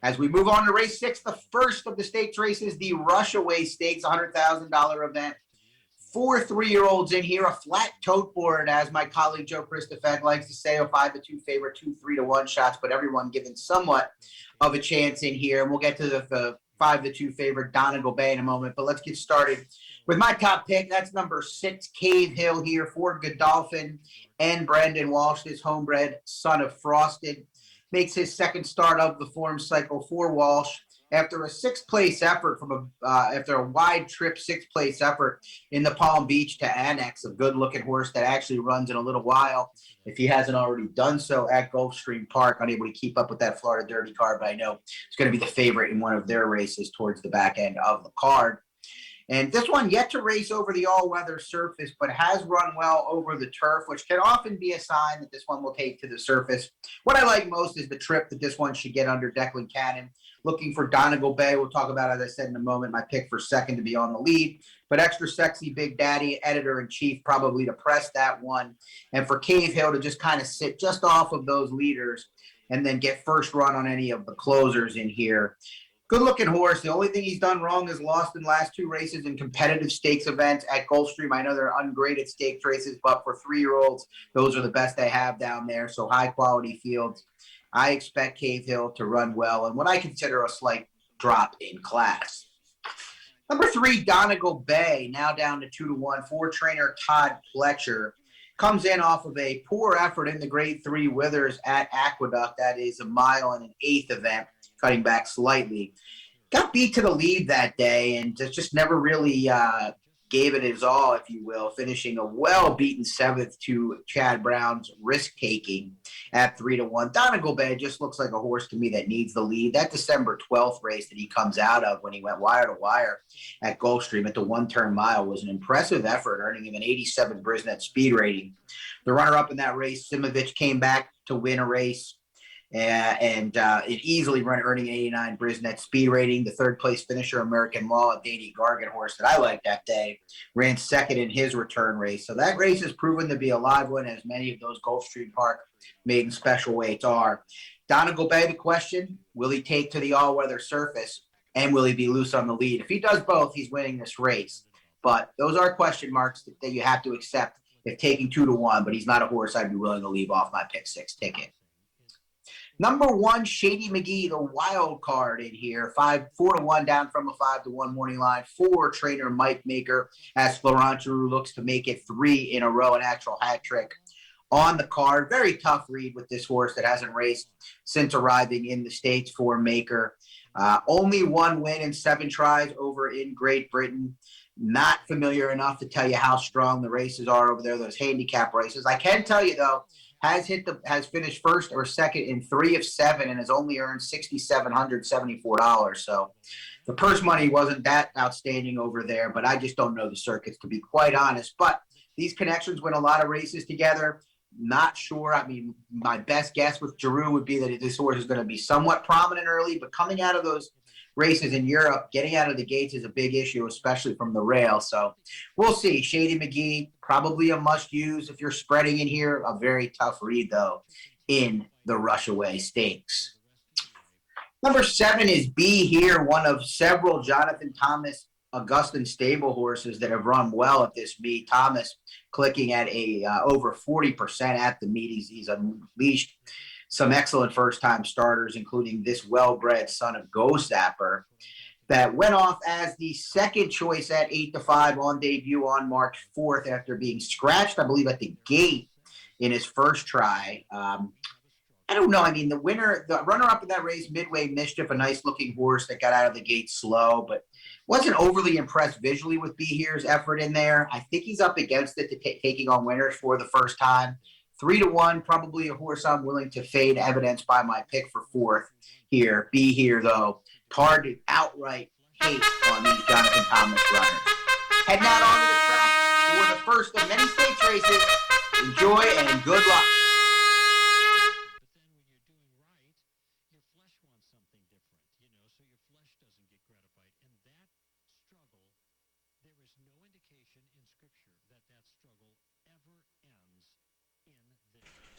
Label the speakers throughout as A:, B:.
A: As we move on to race 6, the first of the stakes races, the Rushaway Stakes, $100,000 event. 4 3-year-olds in here, a flat tote board, as my colleague Joe Christopher likes to say, a 5-2 favorite, 2 3-1 shots, but everyone given somewhat of a chance in here. And we'll get to the 5-2 favorite, Donegal Bay, in a moment. But let's get started with my top pick. That's number 6, Cave Hill here for Godolphin and Brandon Walsh, this homebred son of Frosted. Makes his second start of the form cycle for Walsh after a sixth-place effort after a wide trip sixth-place effort in the Palm Beach to Annex, a good-looking horse that actually runs in a little while, if he hasn't already done so at Gulfstream Park, unable to keep up with that Florida Derby card, but I know it's going to be the favorite in one of their races towards the back end of the card. And this one yet to race over the all-weather surface, but has run well over the turf, which can often be a sign that this one will take to the surface. What I like most is the trip that this one should get under Declan Cannon. Looking for Donegal Bay. We'll talk about, as I said in a moment, my pick for second to be on the lead. But Extra Sexy Big Daddy, editor-in-chief, probably to press that one. And for Cave Hill to just kind of sit just off of those leaders and then get first run on any of the closers in here. Good-looking horse. The only thing he's done wrong is lost in the last 2 races in competitive stakes events at Gulfstream. I know they're ungraded stakes races, but for 3-year-olds, those are the best they have down there. So high-quality fields. I expect Cave Hill to run well and what I consider a slight drop in class. Number 3, Donegal Bay, now down to 2-1 for trainer Todd Pletcher. Comes in off of a poor effort in the Grade 3 Withers at Aqueduct. That is a mile and an eighth event, cutting back slightly. Got beat to the lead that day and just never really gave it his all, if you will, finishing a well-beaten 7th to Chad Brown's risk-taking at 3-1. Donegal Bay just looks like a horse to me that needs the lead. That December 12th race that he comes out of when he went wire-to-wire at Gulfstream at the one-turn mile was an impressive effort, earning him an 87 Brisnet speed rating. The runner-up in that race, Simovich, came back to win a race. And it easily earning an 89 Brisnet speed rating. The third-place finisher, American Law, a Danny Gargan horse that I liked that day, ran second in his return race. So that race has proven to be a live one, as many of those Gulfstream Park maiden special weights are. Donegal Bay, the question, will he take to the all-weather surface, and will he be loose on the lead? If he does both, he's winning this race. But those are question marks that you have to accept if taking 2-1, but he's not a horse I'd be willing to leave off my pick 6 ticket. Number 1, Shady McGee, the wild card in here. 4-1 down from a 5-1 morning line for trainer Mike Maker, as Florent Giroux looks to make it 3 in a row, an actual hat trick on the card. Very tough read with this horse that hasn't raced since arriving in the States for Maker. Only 1 win in 7 tries over in Great Britain. Not familiar enough to tell you how strong the races are over there, those handicap races. I can tell you, though, has finished first or second in 3 of 7 and has only earned $6,774. So the purse money wasn't that outstanding over there, but I just don't know the circuits, to be quite honest. But these connections win a lot of races together. Not sure. I mean, my best guess with Giroux would be that this horse is going to be somewhat prominent early, but coming out of those races in Europe, getting out of the gates is a big issue, especially from the rail. So we'll see. Shady McGee, probably a must-use if you're spreading in here. A very tough read, though, in the Rushaway Stakes. Number 7 is Be Here, one of several Jonathan Thomas Augustin stable horses that have run well at this meet. Thomas clicking at over 40% at the meet. He's unleashed some excellent first-time starters, including this well-bred son of Go Zapper that went off as the second choice at 8-5 on debut on March 4th after being scratched, I believe, at the gate in his first try. I don't know. I mean, the runner-up in that race, Midway Mischief, a nice-looking horse that got out of the gate slow, but wasn't overly impressed visually with Be Here's effort in there. I think he's up against it taking on winners for the first time. 3-1, probably a horse I'm willing to fade, evidenced by my pick for 4th here. Be Here, though, target outright hate on these Jonathan Thomas runners. Heading out onto the track for the first of many stakes races. Enjoy and good luck.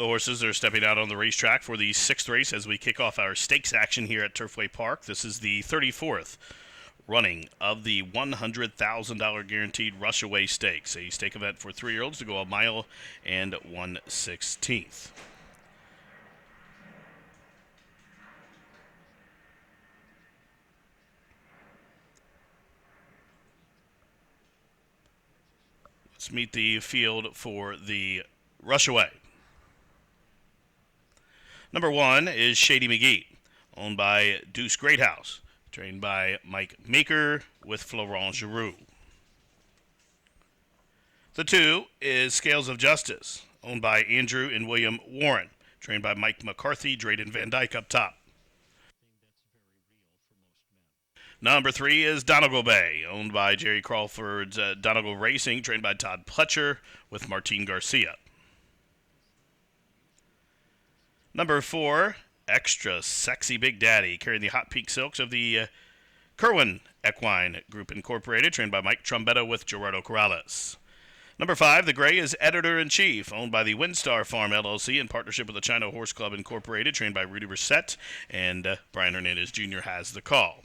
B: The horses are stepping out on the racetrack for the 6th race as we kick off our stakes action here at Turfway Park. This is the 34th running of the $100,000 guaranteed Rushaway Stakes, a stake event for 3-year-olds to go a mile and 1/16. Let's meet the field for the Rushaway. Number 1 is Shady McGee, owned by Deuce Greathouse, trained by Mike Maker with Florent Giroux. The 2 is Scales of Justice, owned by Andrew and William Warren, trained by Mike McCarthy, Drayden Van Dyke up top. Number 3 is Donegal Bay, owned by Jerry Crawford's Donegal Racing, trained by Todd Pletcher with Martin Garcia. Number 4, Extra Sexy Big Daddy, carrying the hot pink silks of the Kerwin Equine Group Incorporated, trained by Mike Trombetta with Gerardo Corrales. Number 5, the Gray is Editor-in-Chief, owned by the Windstar Farm LLC in partnership with the China Horse Club Incorporated, trained by Rudy Brissett, and Brian Hernandez Jr. has the call.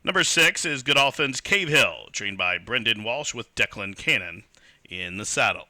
B: Number 6 is Godolphin's Cave Hill, trained by Brendan Walsh with Declan Cannon in the saddle.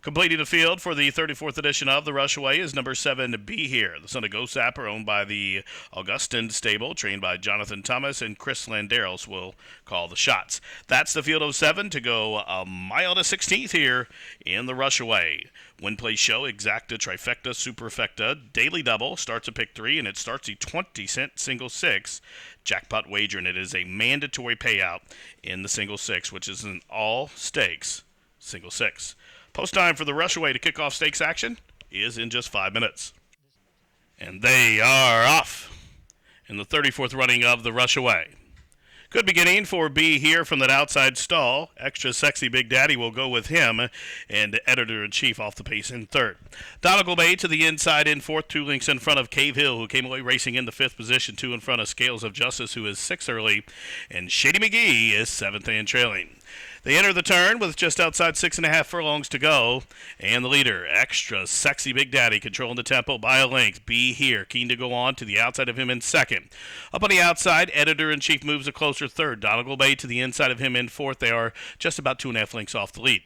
B: Completing the field for the 34th edition of the Rushaway is number 7, Be Here, the son of Ghost Zapper, owned by the Augustin Stable, trained by Jonathan Thomas, and Chris Landeros will call the shots. That's the field of 7 to go a mile to 16th here in the Rushaway. Win, play, show, exacta, trifecta, superfecta, daily double, starts at pick 3, and it starts a 20-cent single 6 jackpot wager, and it is a mandatory payout in the single 6, which is an all stakes single 6. Post time for the Rushaway to kick off stakes action is in just 5 minutes. And they are off in the 34th running of the Rushaway. Good beginning for Be Here from that outside stall. Extra Sexy Big Daddy will go with him, and Editor-in-Chief off the pace in 3rd. Donegal Bay to the inside in 4th, 2 lengths in front of Cave Hill, who came away racing in the 5th position, 2 in front of Scales of Justice, who is 6th early, and Shady McGee is 7th and trailing. They enter the turn with just outside 6.5 furlongs to go, and the leader, Extra Sexy Big Daddy, controlling the tempo by a length. Be Here, keen to go on to the outside of him in 2nd. Up on the outside, Editor-in-Chief moves a closer 3rd. Donegal Bay to the inside of him in 4th. They are just about 2.5 lengths off the lead.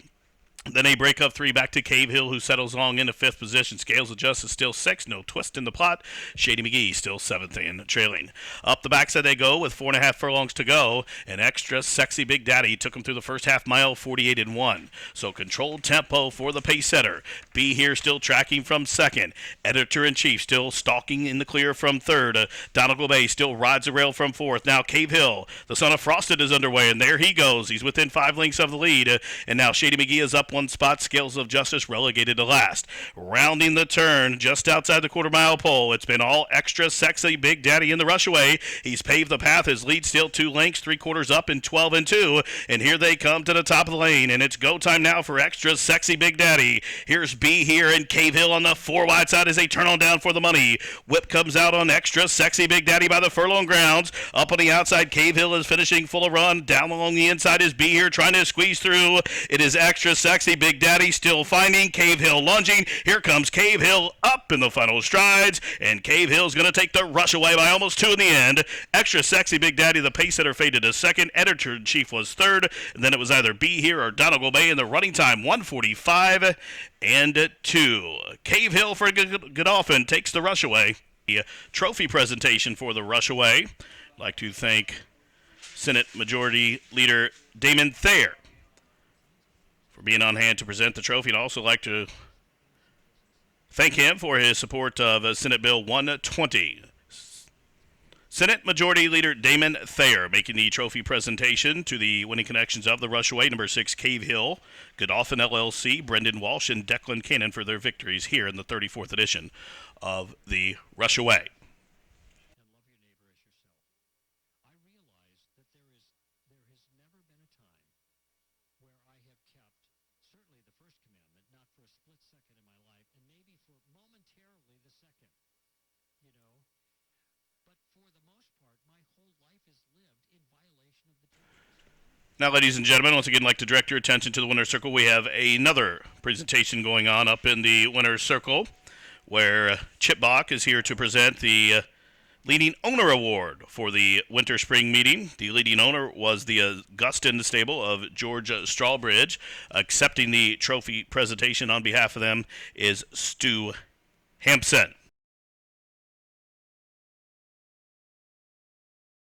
B: Then a break up 3 back to Cave Hill, who settles along into 5th position. Scales of Justice still 6th, no twist in the plot. Shady McGee still 7th and trailing. Up the backside they go with 4.5 furlongs to go. An Extra Sexy Big Daddy took him through the first half mile, 48-1. So controlled tempo for the pace setter. Be Here still tracking from 2nd. Editor-in-Chief still stalking in the clear from 3rd. Donegal Bay still rides the rail from 4th. Now Cave Hill, the son of Frosted, is underway, and there he goes. He's within 5 lengths of the lead, and now Shady McGee is up 1 spot. Scales of Justice relegated to last. Rounding the turn just outside the quarter-mile pole, it's been all Extra Sexy Big Daddy in the Rushaway. He's paved the path. His lead still 2 lengths, 3/4 up in 12-2, and here they come to the top of the lane, and it's go time now for Extra Sexy Big Daddy. Here's Be Here and Cave Hill on the 4 wide side as they turn on down for the money. Whip comes out on Extra Sexy Big Daddy by the furlong grounds. Up on the outside, Cave Hill is finishing full of run. Down along the inside is Be Here trying to squeeze through. It is Extra Sexy Big Daddy still finding Cave Hill lunging. Here comes Cave Hill up in the final strides, and Cave Hill's going to take the Rushaway by almost 2 in the end. Extra Sexy Big Daddy, the pace setter, faded to 2nd. Editor-in-Chief was 3rd. And then it was either Be Here or Donegal Bay, in the running time 1:45 and 2. Cave Hill for Godolphin takes the Rushaway. The trophy presentation for the Rushaway. I'd like to thank Senate Majority Leader Damon Thayer for being on hand to present the trophy, and I'd also like to thank him for his support of Senate Bill 120. Senate Majority Leader Damon Thayer making the trophy presentation to the winning connections of the Rushaway. Number 6, Cave Hill, Godolphin LLC, Brendan Walsh, and Declan Cannon for their victories here in the 34th edition of the Rushaway. Now, ladies and gentlemen, once again, I'd like to direct your attention to the Winner's Circle. We have another presentation going on up in the Winner's Circle, where Chip Bach is here to present the Leading Owner Award for the Winter-Spring meeting. The leading owner was the Augustin stable of George Strawbridge. Accepting the trophy presentation on behalf of them is Stu Hampson.